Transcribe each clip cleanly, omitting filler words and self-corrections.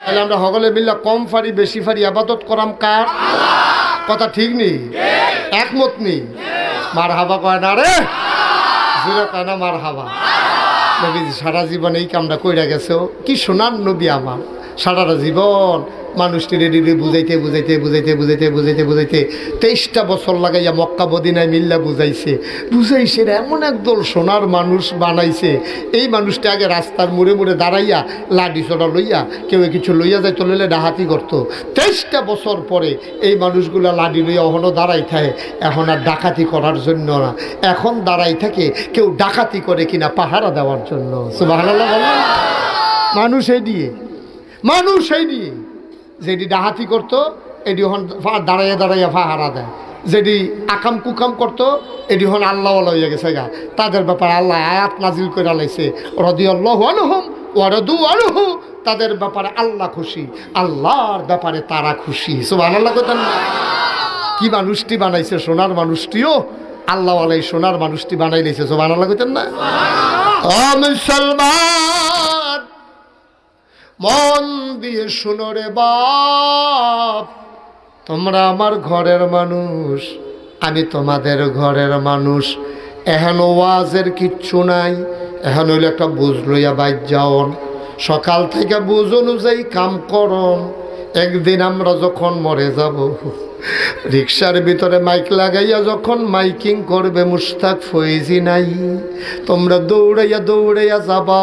তাহলে আমরা সকলে মিল্লা কম ফারি বেশি ফারি আবাদত করাম কার? কথা ঠিক নেই, একমত নেই। মার হাবা কয় না রে, জোরে কয় না মার হাবা। নবী সারা জীবন এই কামটা কইরা গেছে। কি সোনার নবী আমার, সারাটা জীবন মানুষটি রেডি বুঝাইতে বুঝাইতে বুঝাইতে বুঝাইতে বুঝাইতে বুঝাইতে 23টা বছর লাগাইয়া মক্কা মদিনায় মিল্লা বুঝাইছে। এমন একদল সোনার মানুষ বানাইছে। এই মানুষটা আগে রাস্তার মুড়ে মুড়ে দাঁড়াইয়া লাডি চড়া লইয়া কেউ কিছু লইয়া যায়, চলে ডাহাতি করতো। 23টা বছর পরে এই মানুষগুলা লাডি লইয়া এখনও দাঁড়াই থাকে। এখন আর ডাকাতি করার জন্য না, এখন দাঁড়াই থাকে কেউ ডাকাতি করে কিনা পাহারা দেওয়ার জন্য। সুবহানাল্লাহ বলেন। মানুষ এই দিয়ে যেটি ডাহাতি করতো এটি হন দাঁড়াইয়া দাঁড়াইয়া পাহারা দেয়। যেটি আকাম কুকাম করতো এটি হন আল্লাহ হইয়া গেছে গা। তাদের ব্যাপারে আল্লাহ আয়াত নাজিল করে লাইছে, রাদিয়াল্লাহু আনহুম ওয়া রাদু আনহু। তাদের ব্যাপারে আল্লাহ খুশি, আল্লাহর ব্যাপারে তারা খুশি। সুবহানাল্লাহ কইতেন না? কি মানুষটি বানাইছে, সোনার মানুষটিও আল্লাহ ওয়ালাই সোনার মানুষটি বানাই লাইছে। সুবহানাল্লাহ কইতেন না? ও মুসলমান, মন দিয়ে শুনো রে বাপ, তোমরা আমার ঘরের মানুষ, আমি তোমাদের ঘরের মানুষ। এখন ওয়াজের কিচ্ছু নাই, এখন হইল একটা বুঝ লইয়া বাইর যাওন, সকাল থেকে বুঝ অনুযায়ী কাম করন। একদিন আমরা যখন মরে যাব, রিক্সার ভিতরে মাইক লাগাইয়া যখন মাইকিং করবে মুশতাক ফয়েজি নাই, তোমরা দৌড়াইয়া দৌড়াইয়া যাবা,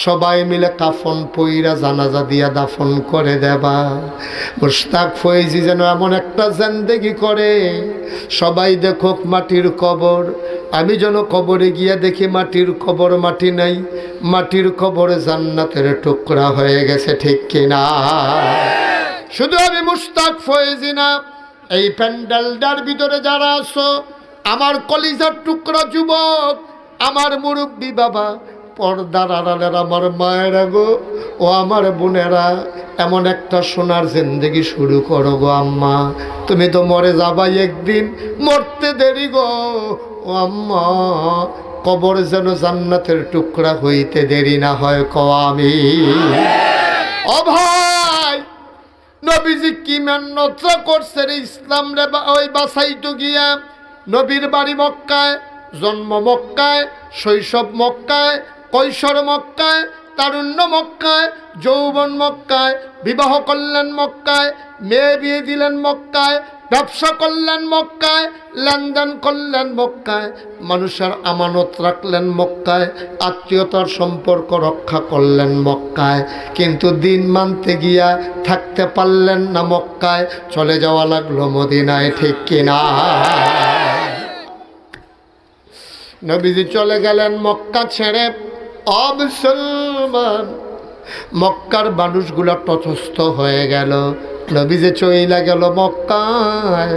সবাই মিলে কাফন পইরা জানাজা দিয়া দাফন করে দেবা। মুশতাক ফয়েজি যেন এমন একটা জিন্দেগি করে, সবাই দেখুক মাটির কবর, আমি যেন কবরে গিয়া দেখি মাটির কবর, মাটি নাই, মাটির কবরে জান্নাতের টুকরা হয়ে গেছে। ঠিক কিনা? শুধু আমি মুশতাক ফয়েজি না, এই প্যান্ডেলটার ভিতরে যারা আছো, আমার কলিজার টুকরা যুবক, আমার মুরব্বী বাবা, পর্দার আড়ালের আমার মায়েরা গো, ও আমার বোনেরা, এমন একটা সোনার জিন্দেগি শুরু করো গো আম্মা। তুমি তো মরে যাবাই একদিন, মরতে দেরি গো ও আম্মা, কবর যেন জান্নাতের টুকরা হইতে দেরি না হয় কও আমিন। ও ভাই, নবীজি কি মেহনত করছে রে ইসলাম রে ওই বাসাইতো গিয়া। নবীর বাড়ি মক্কায়, জন্ম মক্কায়, শৈশব মক্কায়, কৈশোর মক্কায়, তারুণ্য মক্কায়, যৌবন মক্কায়, বিবাহ করলেন মক্কায়, মেয়ে বিয়ে দিলেন মক্কায়, ব্যবসা করলেন মক্কায়, লেনদেন করলেন মক্কায়, মানুষের আমানত রাখলেন মক্কায়, আত্মীয়তার সম্পর্ক রক্ষা করলেন মক্কায়। কিন্তু দিন মানতে গিয়া থাকতে পারলেন না মক্কায়, চলে যাওয়া লাগলো মদিনায়। ঠিক কিনা? নবীজি চলে গেলেন মক্কা ছেড়ে। ও মুসলমান, মক্কার মানুষগুলো তটস্থ হয়ে গেল। নবীজি চইলা গেল মক্কায়।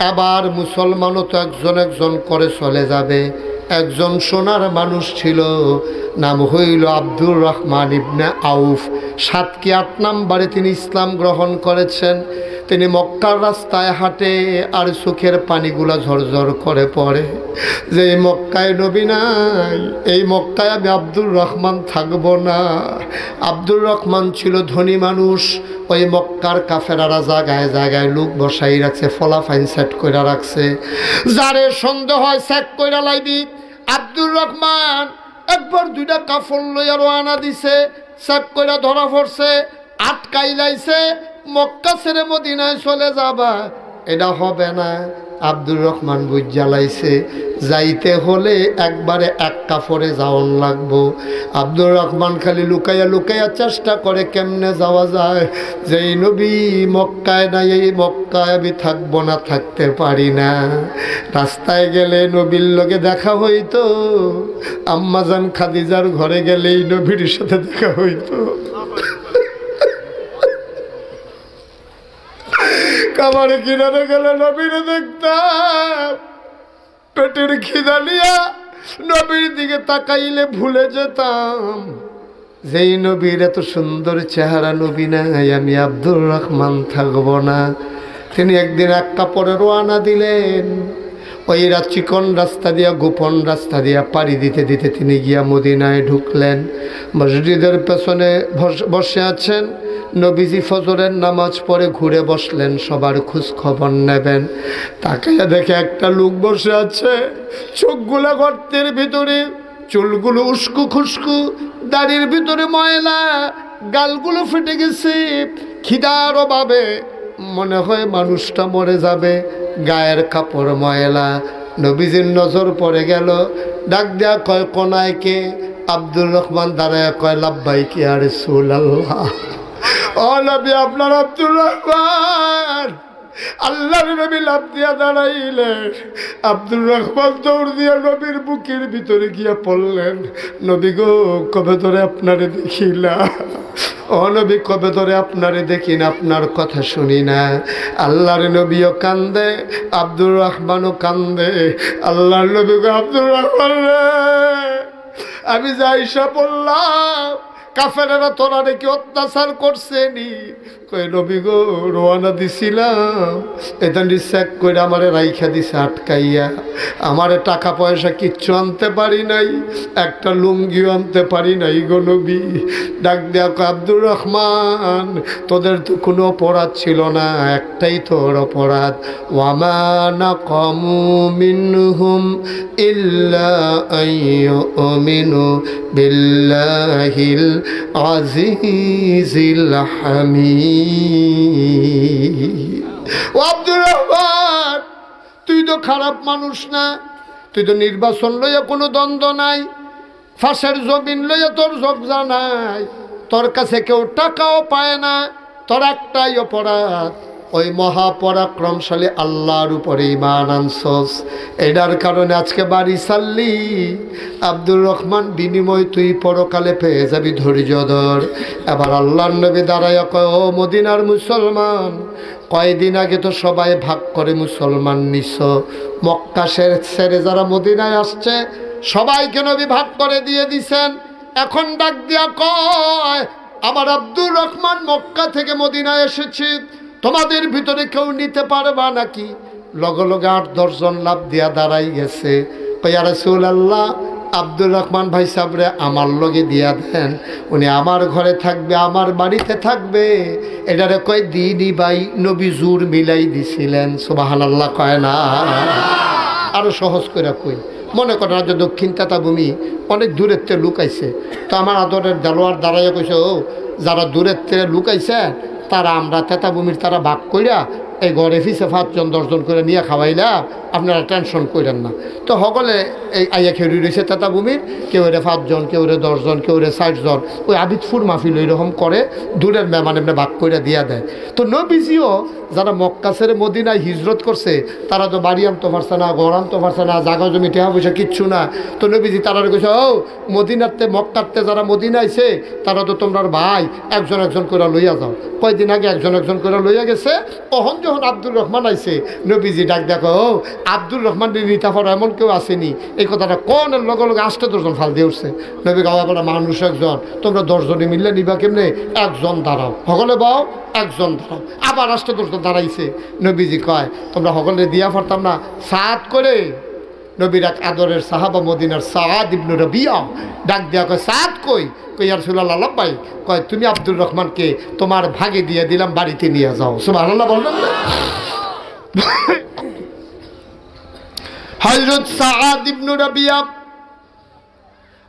এবার মুসলমানও তো একজন একজন করে চলে যাবে। একজন সোনার মানুষ ছিল, নাম হইল আব্দুর রহমান ইবনে আউফ। 7 কি 8 নম্বরে তিনি ইসলাম গ্রহণ করেছেন। তিনি মক্কার রাস্তায় হাঁটে আর চোখের পানিগুলা ঝরঝর করে পড়ে যে এই মক্কায় নবী নাই, এই মক্কায় আমি আব্দুর রহমান থাকবো না। আব্দুর রহমান ছিল ধনী মানুষ। ওই মক্কার কাফেরারা জায়গায় জায়গায় লোক বসাই রাখছে, ফলাফাইন সেট করে রাখছে, যারে সন্দেহ হয় চেক কইরা লাইবি। আব্দুর রহমান একবার 2টা কাফন লইয়া রওনা দিছে, চেক কইরা ধরা পড়ছে, আটকাই লাইছে। মক্কা ছেড়ে মদিনায় চলে যাবা, এটা হবে না। আব্দুর রহমান বুঝ জ্বালাইছে, যাইতে হলে একবারে এক কাফরে যাওন লাগবো। আব্দুর রহমান খালি লুকাইয়া লুকাইয়া চেষ্টা করে কেমনে যাওয়া যায়। যেই নবী মক্কায় নাই, এই মক্কায় আমি থাকবো না, থাকতে পারি না। রাস্তায় গেলে নবীর লগে দেখা হইতো, আম্মাজান খাদিজার ঘরে গেলেই নবীর সাথে দেখা হইতো। কামারে কিনারে গেলে নবীরে দেখতাম, পেটের খিদা নিয়া নবীর দিকে তাকাইলে ভুলে যেতাম যেই নবীর এত সুন্দর চেহারা নবী নাই, আমি আব্দুর রহমান থাকবো না। তিনি একদিন এক কাপড়ে রওনা দিলেন। ওই চিকন রাস্তা দিয়া গোপন রাস্তা দিয়া পাড়ি দিতে দিতে তিনি গিয়া মদিনায় ঢুকলেন। মসজিদের পেছনে বসে আছেন। নবীজি ফজরের নামাজ পড়ে ঘুরে বসলেন, সবার খোঁজ খবর নেবেন। তাকে দেখে একটা লোক বসে আছে, চোখগুলো গর্তের ভিতরে, চুলগুলো উস্কু খুস্কু, দাড়ির ভিতরে ময়লা, গালগুলো ফেটে গেছে, খিদার অভাবে মনে হয় মানুষটা মরে যাবে, গায়ের কাপড় ময়লা। নবীজির নজর পড়ে গেল, ডাক দেয়া কয় কোনায় কে? আব্দুর রহমান দাঁড়ায় কয় লাব্বাইকি ইয়া রাসূলুল্লাহ। ও নবী, আপনার আব্দুর রহমান। আল্লাহর নবী লাফ দিয়া দাঁড়াইলেন। আব্দুর রহমান দৌড় দিয়া নবীর বুকের ভিতরে গিয়া পড়লেন। নবী গো, কবে ধরে আপনারে দেখি না, ও নবী কবে ধরে আপনারে দেখি না, আপনার কথা শুনি না। আল্লাহর নবীও কান্দে, আব্দুর রহমানও কান্দে। আল্লাহর নবী গো, আব্দুর রহমান রে, আমি যাইসা বললাম কাফেরেরা তোরা নাকি অত্যাচার করছেনি। কই নবী গো, রোয়ানা দিছিলাম, এটা চেক করে আমারে রাইখা দিছে আটকাইয়া। আমারে টাকা পয়সা কিচ্ছু আনতে পারি নাই, একটা লুঙ্গিও আনতে পারি নাই গো নবী। ডাক দেয়া আব্দুর রহমান, তোদের তো কোনো অপরাধ ছিল না, একটাই তোর অপরাধ। ওয়ামা নাকামু মিনহুম ইল্লা আইয়ুমিনু বিল্লাহিল আজিজিল হামিদ। ও আব্দুর রহমান, তুই তো খারাপ মানুষ না, তুই তো নির্বাচন লইয়া কোনো দ্বন্দ্ব নাই, ফাঁসের জমিন লইয়া তোর জবজা নাই, তোর কাছে কেউ টাকাও পায় না, তোর একটাই অপরাধ, ওই মহাপরাক্রমশালী আল্লাহর উপরে ঈমান আনছস। এটার কারণে আজকে বাড়ি ছাড়লি। আব্দুর রহমান, বিনিময় তুই পরকালে পেয়ে যাবি, ধৈর্য ধর। এবার আল্লাহর নবী দাঁড়াইয়া কয়, ও মদিনার মুসলমান, কয়দিন আগে তো সবাই ভাগ করে মুসলমান নিছ, মক্কা ছেড়ে যারা মদিনায় আসছে সবাইকে নবী ভাগ করে দিয়ে দিছেন। এখন ডাক দিয়া কয়, আমার আব্দুর রহমান মক্কা থেকে মদিনায় এসেছি, তোমাদের ভিতরে কেউ নিতে পারবা নাকি? লগে লগে 8-10 জন লাভ দিয়া দাঁড়াই গেছে। ইয়া রাসূলুল্লাহ, আব্দুর রহমান ভাই সাহেবরে আমার লগে দিয়া দেন, উনি আমার ঘরে থাকবে, আমার বাড়িতে থাকবে। এটারে কয় দিনই ভাই নবী জোর মিলাই দিছিলেন। সুবহানাল্লাহ কয় না? আরো সহজ করে কই, মনে করেন যে দক্ষিণ তাতাভূমি অনেক দূরের থেকে লুকাইছে, তো আমার আদরের দেলোয়ার দাঁড়াইয়া কইছে, ও যারা দূরের থেকে লুকাইছে তারা আমরা তেতাভূমির তারা ভাগ কইরা এই ঘরে ফিসে 5 জন 10 জন করে নিয়ে খাওয়াইলাম, আপনারা টেনশন করেন না। তো সকলে এই আইয়া খেয়ে রয়েছে তেতাভূমির, কেউ রে 5 জন, কেউ রে 10 জন, কেউ রে 60 জন, ওই আবিদপুর মাহফিল ওইরকম করে দূরের মেহমান এমনি ভাগ কইরা দিয়া দেয়। তো নবীজিও যারা মক্কা ছেড়ে মদিনায় হিজরত করছে তারা তো বাড়ি আনতে পারছে না, ঘর আনতে পারছে না, জাগা জমি টেহা পয়সা কিচ্ছু না। তো নবীজি তারা কইছে, ও মদিনাতে মক্কাতে যারা মদিনাইছে তারা তো তোমরা ভাই, একজন একজন করে লইয়া যাও। কয়দিন আগে একজন একজন করে লইয়া গেছে। তখন যখন আব্দুর রহমান আইছে, নবীজি ডাক দেখো, ও আব্দুর রহমান নিতা পড়া এমন কেউ আসেনি। এই কথাটা কনের লগে লগে 8-10 জন ফাল দিয়ে উঠছে। নবী গাওয়া বলা মানুষ একজন, তোমরা 10 জনে মিললে নিবা কেমনে? একজন দাঁড়াও, সকলে বাও, একজন দাঁড়াও। আবার 8-10 জন দাঁড়াইছে। নবীজি কয়, তোমরা সকলে দিয়া পারতাম না? সাত করে নবীর এক আদরের সাহাবা মদিনার সাদ ইবনে রাবিয়া ডাক দেয়া কয়, সাদ কই? কই ইয়া রাসূলুল্লাহ লাব্বাই। কয়, তুমি আব্দুর রহমানকে তোমার ভাগে দিয়ে দিলাম, বাড়িতে নিয়ে যাও। সুবহানাল্লাহ বলবেন না? হযরত সাদ ইবনে রাবিয়া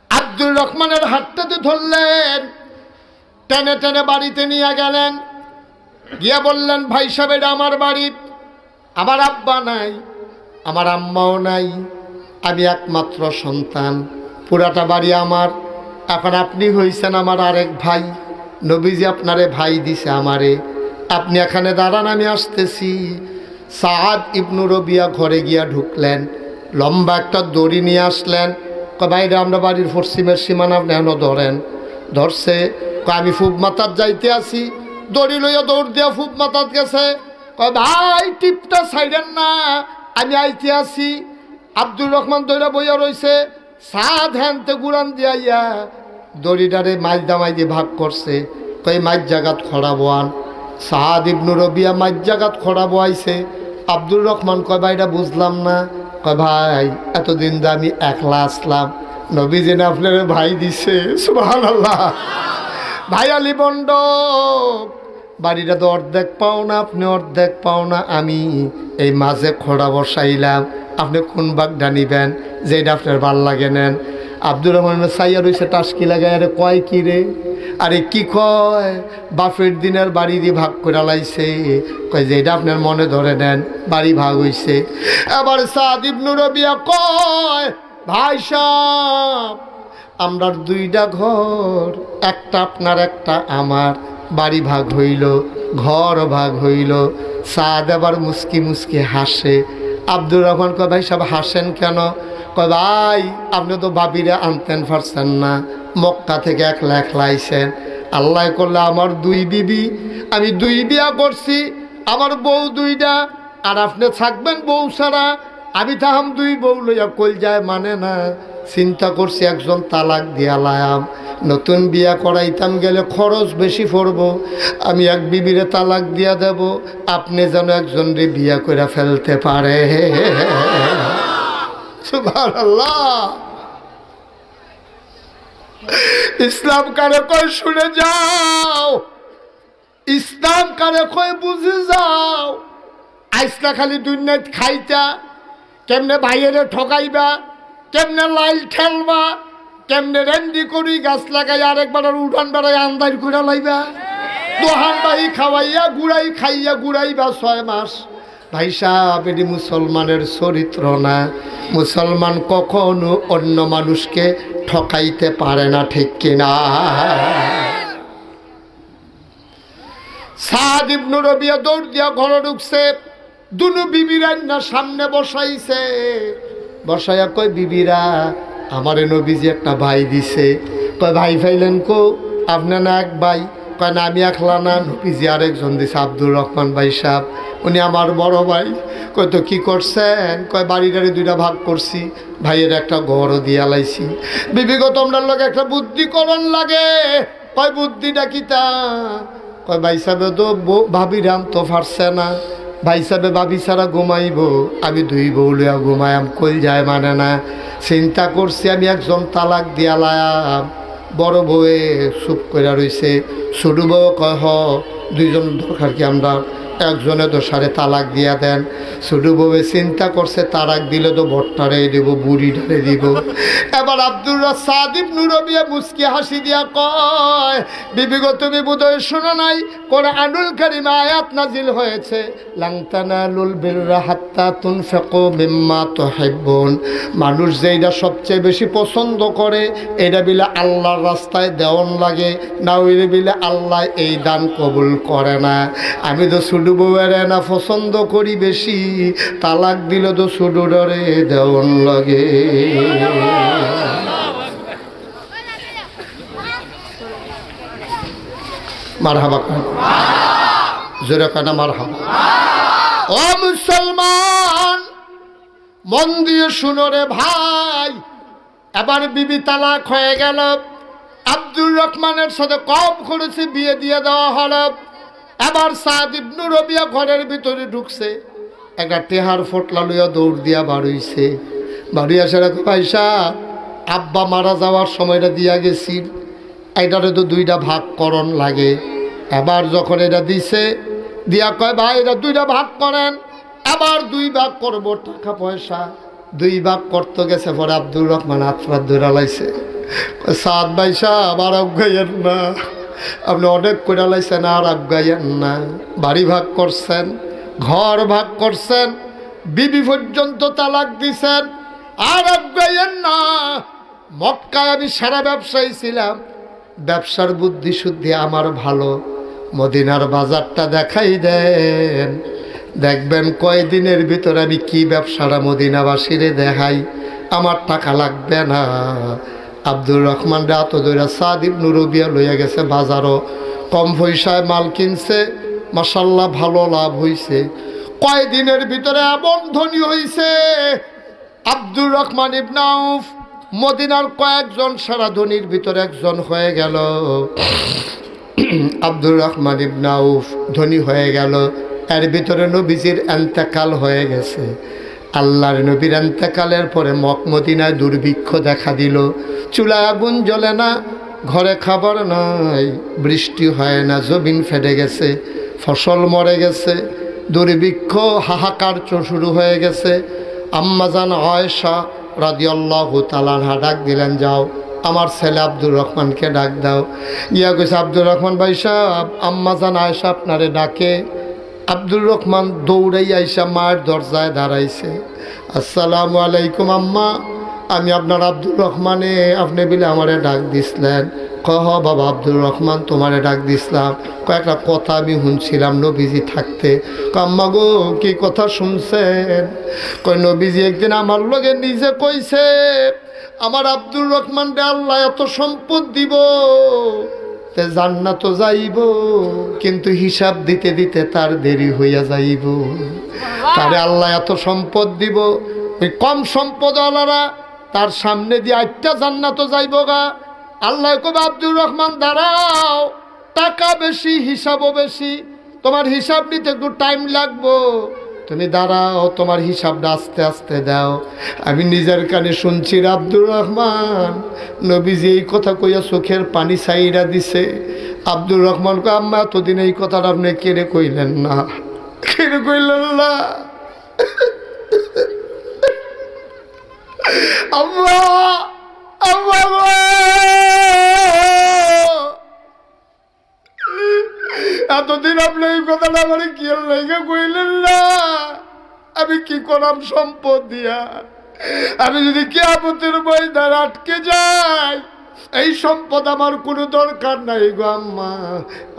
আব্দুর রহমানের হাতটাতে ধরলেন, টেনে টেনে বাড়িতে নিয়ে গেলেন। গিয়া বললেন, ভাই সাহেব, এটা আমার বাড়ি, আমার আব্বা নাই, আমার আম্মাও নাই, আমি একমাত্র সন্তান, পুরাটা বাড়ি আমার। এখন আপনি হইছেন আমার আরেক ভাই, নবীজি আপনারে ভাই দিছে আমারে, আপনি এখানে দাঁড়ান, আমি আসতেছি। সাদ ইবনু রবিয়া ঘরে গিয়া ঢুকলেন, লম্বা একটা দড়ি নিয়ে আসলেন। বাইরে আমরা বাড়ির পশ্চিমের সীমানা নেন ধরেন। ধরছে, আমি ফুব মাতার যাইতে আসি, দড়ি লইয়া দৌড় দিয়া ফুব মাতাত গেছে। কয়, ভাই টিপটা ছাইড়েন না, আমি আইতে আসি। আব্দুর রহমান দইরা বইয়া রইছে। সাদ হ্যানতে গুড়ান দিয়া দড়িটারে মাছ দামাই দিয়ে ভাগ করছে। কই মাছ জাগাত খড়াবো আন। সাদ ইবনু রবিয়া মাছ জাগাত খড়াবো আইছে। আব্দুর রহমান কয়, ভাইটা বুঝলাম না, কয় ভাই এতদিন তো আমি একলা আসলাম, নবীজি না আপনার ভাই দিছে। সুবহানাল্লাহ। ভাই আলী বন্ডক, বাড়িটা তো অর্ধেক পাও না, আপনি অর্ধেক পাও না, আমি এই মাঝে খোড়া বসাইলাম, আপনি কোন বাগটা নিবেন, যেটা আপনার ভাল লাগে নেন। আব্দুর রহমান সাইয়া রয়েছে টাসকি লাগায়, আরে কয় কি রে, আরে কি কয়, বাপের দিনের বাড়ি দিয়ে ভাগ করে লাইছে, কয় যেটা আপনার মনে ধরে নেন, বাড়ি ভাগ হইছে। এবার সাদ ইবনে রবিয়া কয় ভাই সাহেব আমরা দুইটা ঘর, একটা আপনার একটা আমার, বাড়ি ভাগ হইল, ঘর ভাগ হইল। সাদ আবার মুস্কি মুস্কি হাসে। আব্দুর রহমান কয় ভাই সাহেব হাসেন কেন? কয় ভাই আপনি তো বাবিরে আনতেন পারছেন না, মক্কা থেকে একলা একলা আইছেন, আল্লাহ করলে আমার দুই বিবি, আমি দুই বিয়া করছি, আমার বউ দুইটা, আর আপনি থাকবেন বউ ছাড়া, আমি তাহাম দুই বউ লইয়া কল যায় মানে না। চিন্তা করছি একজন তালাক দিয়া লায়াম, নতুন বিয়া করাইতাম গেলে খরচ বেশি পড়ব, আমি এক বিবিরে তালাক দিয়া দেব, আপনি যেন একজনরে বিয়া করে ফেলতে পারে। সুবহানাল্লাহ। ইসলাম কারে কয় শুনে যাও, ইসলাম কারে কয় বুঝে যাও। আইসলা খালি দুনিয়া খাইতা, কেমনে ভাইয়েরে ঠকাইবা, কেমনে লাইল ঠেলবা, কেমনে রেন্ডি করি গাছ লাগাই আরেকবার উঠান বেড়াই আন্দার করে লাইবা, দোহান বাই খাওয়াইয়া গুড়াই খাইয়া গুড়াইবা 6 মাস। ভাই সাহেব এটি মুসলমানের চরিত্র না। মুসলমান কখনো অন্য মানুষকে ঠকাইতে পারে না, ঠিক কিনা? সাদ ইবনে রবিয়া দৌড় দিয়া ঘরে ঢুকছে, দুনো বিবিরা না সামনে বসাইছে, বসাইয়া কয় বিবিরা আমারে নবীজি একটা ভাই দিছে। কয় ভাই ফাইলেন কো? আপনি না এক ভাই? কয় না আমি একলা না, নবীজি আরেকজন দিছে, আব্দুর রহমান ভাই সাহেব, উনি আমার বড় ভাই। কয় তো কী করছেন? কয় বাড়িটারে দুইটা ভাগ করছি, ভাইয়ের একটা ঘরও দিয়া লাইছি। বিবিগো তোমরার লোক একটা বুদ্ধিকরণ লাগে। কয় বুদ্ধিটা কি তা? কয় ভাই সাহেব তো ভাবিরাম তো পারছে না, ভাই সাহেবে ভাবি ছাড়া ঘুমাইব, আমি দুই বউ লইয়া ঘুমায়াম, কই যায় মানে না। চিন্তা করছি আমি একজন তালাক দিয়া লায়াম, বড় বউয়ে চুপ করে রইছে, ছোট বউ কয় হ দুইজন দরকার কি আমরা, একজনে তো সারে তালাক দিয়া দেন। ছোট বউয়ে চিন্তা করছে তালাক দিলে তো ভট্টারে দিব, বুড়ি ঢালে দিব। এবার আব্দুর সাদ ইবনে রবিয়া মুস্কি হাসি দিয়া কয় বিবিগো তুমি বোধহয় শোনো নাই, কোরআনুল কারীমে আয়াত নাজিল হয়েছে, লান তানালুল বিররা হাত্তা তুনফিকু মিম্মা তুহিব্বুন। মানুষ যেটা সবচেয়ে বেশি পছন্দ করে এটা বিলে আল্লাহর রাস্তায় দেওয়ান লাগে, না হইলে বিলে আল্লাহ এই দান কবুল করে না। আমি তো ছোট বউয়ের না পছন্দ করি বেশি, তালাক দিলে তো ছোট ডরে দেওয়ান লাগে। মারহাবা কোন জোরে কানা মারহাবা। ও মুসলমান মন দিয়ে শুনো রে ভাই, এবার বিবি তালাক হয়ে গেল, আব্দুর রহমানের সাথে কম করেছে বিয়ে দিয়ে দেওয়া হলো। এবার সাদ ইবনে রবিয়া ঘরের ভিতরে ঢুকছে, একটা টেহার ফটলা লইয়া দৌড় দিয়া বাড়ইছে। বাড়ি আসার ভাই সাহেব আব্বা মারা যাওয়ার সময়টা দিয়া গেছি, এটারে তো দুইটা ভাগ করণ লাগে। এবার যখন এটা দিছে দিয়া কয় ভাই এটা দুইটা ভাগ করেন, আবার 2 ভাগ করব, টাকা পয়সা 2 ভাগ করতে গেছে। পরে আব্দুর রহমান আত্মার ধরে লাইছে, সাদ ভাই সাহেব আর আজ্ঞাইয়েন না, আপনি অনেক করে লাইছেন, আর আজ্ঞাইয়েন না। বাড়ি ভাগ করছেন, ঘর ভাগ করছেন, বিবি পর্যন্ত তালাক দিছেন, আর আজ্ঞাইয়েন না। মক্কায় আমি সারা ব্যবসায়ী ছিলাম, ব্যবসার বুদ্ধি শুদ্ধি আমার ভালো, মদিনার বাজারটা দেখাই দেন, দেখবেন কয়দিনের ভিতরে আমি কি ব্যবসাটা মদিনাবাসীরে দেখাই, আমার টাকা লাগবে না। আব্দুর রহমান রাত ধরে সাদ ইবনে রবিয়া লইয়া গেছে বাজারও, কম পয়সায় মাল কিনছে, মাশাআল্লাহ ভালো লাভ হইছে। কয়দিনের ভিতরে এমন ধনী হইছে, আব্দুর রহমান ইবনে আউফ মদিনার কয়েকজন সারা ধনীর ভিতরে একজন হয়ে গেল। আব্দুর রহমান ইবনে আউফ ধনী হয়ে গেল, এর ভিতরে নবীজির ইন্তেকাল হয়ে গেছে। আল্লাহর নবীর ইন্তেকালের পরে মদিনায় দুর্ভিক্ষ দেখা দিল। চুলায় আগুন জ্বলে না, ঘরে খাবার নাই, বৃষ্টি হয় না, জমিন ফেটে গেছে, ফসল মরে গেছে, দুর্ভিক্ষ হাহাকার শুরু হয়ে গেছে। আম্মাজান আয়েশা রাদিয়াল্লাহু তাআলা আনহা ডাক দিলেন, যাও আমার ছেলে আব্দুর রহমানকে ডাক দাও। ইয়া কইছে, আব্দুর রহমান ভাই সাহেব, আম্মাজান আয়েশা আপনারে ডাকে। আব্দুর রহমান দৌড়াই আইসা মায়ের দরজায় দাঁড়াইছে। আসসালামু আলাইকুম আম্মা, আমি আপনার আব্দুর রহমানে, আপনি বিলে আমারে ডাক দিছিলেন। কহ বাবা আব্দুর রহমান, তোমারে ডাক দিছিলাম, কয়েকটা কথা আমি শুনছিলাম নবীজি থাকতে। আম্মা গো, কি কথা শুনছেন? কয় নবীজি একদিন আমার লগে নিজে কইছে আমার আব্দুর রহমান রে আল্লাহ এত সম্পদ দিব, তে জান্নাত যাইব, কিন্তু হিসাব দিতে দিতে তার দেরি হইয়া যাইব। তারে আল্লাহ এত সম্পদ দিব, ওই কম সম্পদ আলারা তার সামনে দিয়ে 8টা জান্নাত যাইব গা। আল্লাহ কবে আব্দুর রহমান দাঁড়াও, টাকা বেশি হিসাবও বেশি, তোমার হিসাব নিতে একটু টাইম লাগবো, তুমি দাঁড়াও, তোমার হিসাবটা আস্তে আস্তে দাও। আমি নিজের কানে শুনছি আব্দুর রহমান নবীজি এই কথা কইয়া চোখের পানি ছাইরা দিছে। আব্দুর রহমান কয়, আম্মা এতদিন এই কথাটা আপনি কেড়ে কইলেন না, কেড়ে কইলেন না আম্মা, আম্মা এতদিন আপনি এই কথাটা আমার কি লেগে কইলেন না? আমি কি করাম সম্পদ দিয়া? আমি যদি কিয়ামতের ময়দানে আটকে যাই, এই সম্পদ আমার কোনো দরকার নাই গো আম্মা।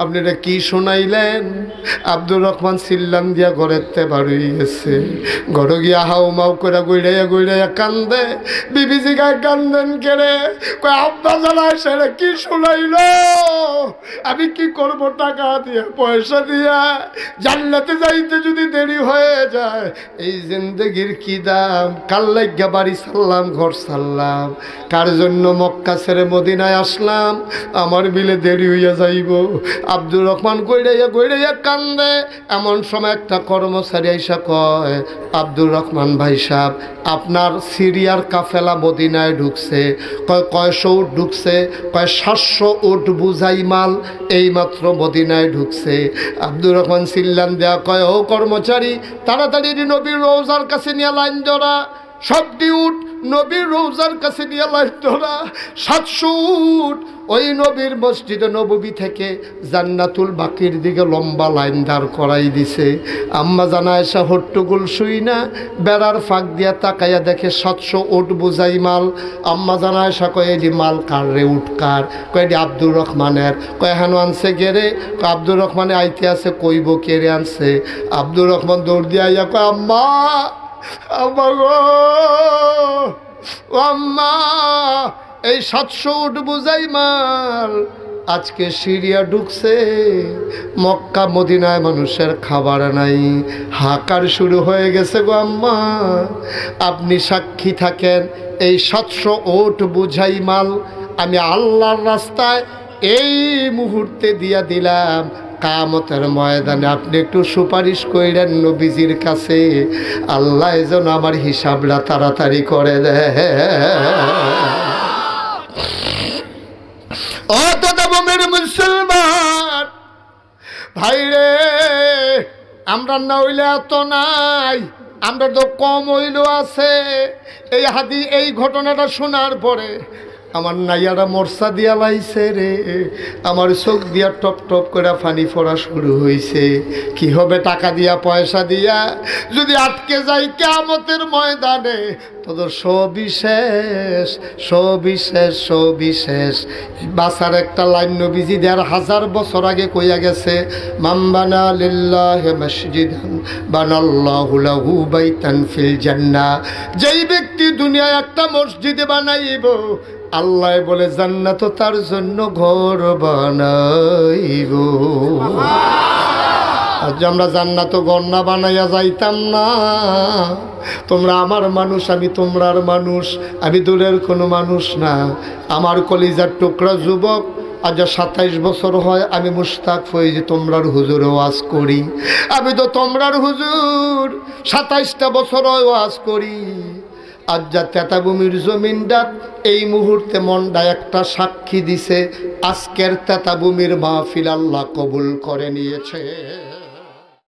আপনি এটা কি শোনাইলেন? আব্দুর রহমান সিল্লাম দিয়া ঘরেতে বাড়ি গেছে, ঘরে গিয়া হাউ মাউ করে গইড়াইয়া গইড়াইয়া কান্দে। বিবিজি গায়ে কান্দেন কেড়ে, কয় আব্বা জানায় সেটা কি শোনাইল? আমি কি করব টাকা দিয়া পয়সা দিয়া? জান্নাতে যাইতে যদি দেরি হয়ে যায়, এই জিন্দগির কি দাম? কাল লাগিয়া বাড়ি ছাড়লাম, ঘর ছাড়লাম, কার জন্য মক্কা ছেড়ে মদিনায় আসলাম, আমার বিলে দেরি হইয়া যাইব। আব্দুর রহমান গইড়াইয়া গইড়াইয়া কান্দে। এমন সময় একটা কর্মচারী আইসা কয়, আব্দুর রহমান ভাই সাহেব, আপনার সিরিয়ার কাফেলা মদিনায় ঢুকছে। কয় কয়শো উট ঢুকছে? কয় 700 উট বুঝাই মাল এইমাত্র মদিনায় ঢুকছে। আব্দুর রহমান সিল্লান দেয়া কয়, ও কর্মচারী, তাড়াতাড়ি নবীর রওজার কাছে নিয়ে লাইন ধরা। সবটি উট নবীর রওজার কাছে নিয়ে লাইন ধরা। 700 উট ওই নবীর মসজিদে নববী থেকে জান্নাতুল বাকির দিকে লম্বা লাইন দাঁড় করাই দিছে। আম্মা জানা এসা হট্টগোল শুই না, বেড়ার ফাঁক দিয়া তাকাইয়া দেখে 700 উট বোঝাই মাল। আম্মা জানা এসা কয়, এটি মাল কার রে? উট কার? কয় এটি আব্দুর রহমানের। কয় হেন আনছে গেরে? আব্দুর রহমানে আইতে আছে, কইব কেড়ে আনছে। আব্দুর রহমান দৌড় দিয়া আইয়া কয়, আম্মা, আম্মা গো, আম্মা, এই 700 উট বুঝাই মাল আজকে সিরিয়া ঢুকছে। মক্কা মদিনায় মানুষের খাবার নাই, হাকার শুরু হয়ে গেছে গো আম্মা। আপনি সাক্ষী থাকেন, এই 700 উট বুঝাই মাল আমি আল্লাহর রাস্তায় এই মুহূর্তে দিয়া দিলাম। কিয়ামতের ময়দানে আপনি একটু সুপারিশ কইরেন নবীজির কাছে, আল্লাহ যেন আমার হিসাবটা তাড়াতাড়ি করে দেয়। ও দাদা মেরে মুসলমান ভাইরে, আমরা না হইলে এত নাই, আমরা তো কম হইলেও আছে। এই ঘটনাটা শোনার পরে আমার নাইয়ারা মরসা দিয়া লাইছে রে, আমার চোখ দিয়া টপ টপ করে পানি পড়া শুরু হয়েছে। কি হবে টাকা দিয়া পয়সা দিয়া যদি আটকে যাই কিয়ামতের ময়দানে? তোদের সবিশেষ সবিশেষ সবিশেষ বাসার একটা লাইন নবীজি 1500 বছর আগে কইয়া গেছে, মামবানা লিল্লাহি মসজিদান বানাল্লাহু লাহু বাইতান ফিল জান্নাহ। যেই ব্যক্তি দুনিয়ায় একটা মসজিদ বানাইব, আল্লাহ বলে জান্নাত তার জন্য ঘর বানাইব। আজ আমরা জান্নাত ঘর না বানাইয়া যাইতাম না। তোমরা আমার মানুষ, আমি তোমরার মানুষ, আমি দূরের কোনো মানুষ না। আমার কলিজার টুকরা যুবক, আজ 27 বছর হয় আমি মুশতাক ফয়েজ তোমরার হুজুরে ওয়াজ করি। আমি তো তোমরার হুজুর 27টা বছর হয় ওয়াজ করি। আজ যা তেতাবুমির জমিনটা এই মুহূর্তে মনটা একটা সাক্ষী দিছে, আজকের তেতাবুমির মাহফিল আল্লাহ কবুল করে নিয়েছে।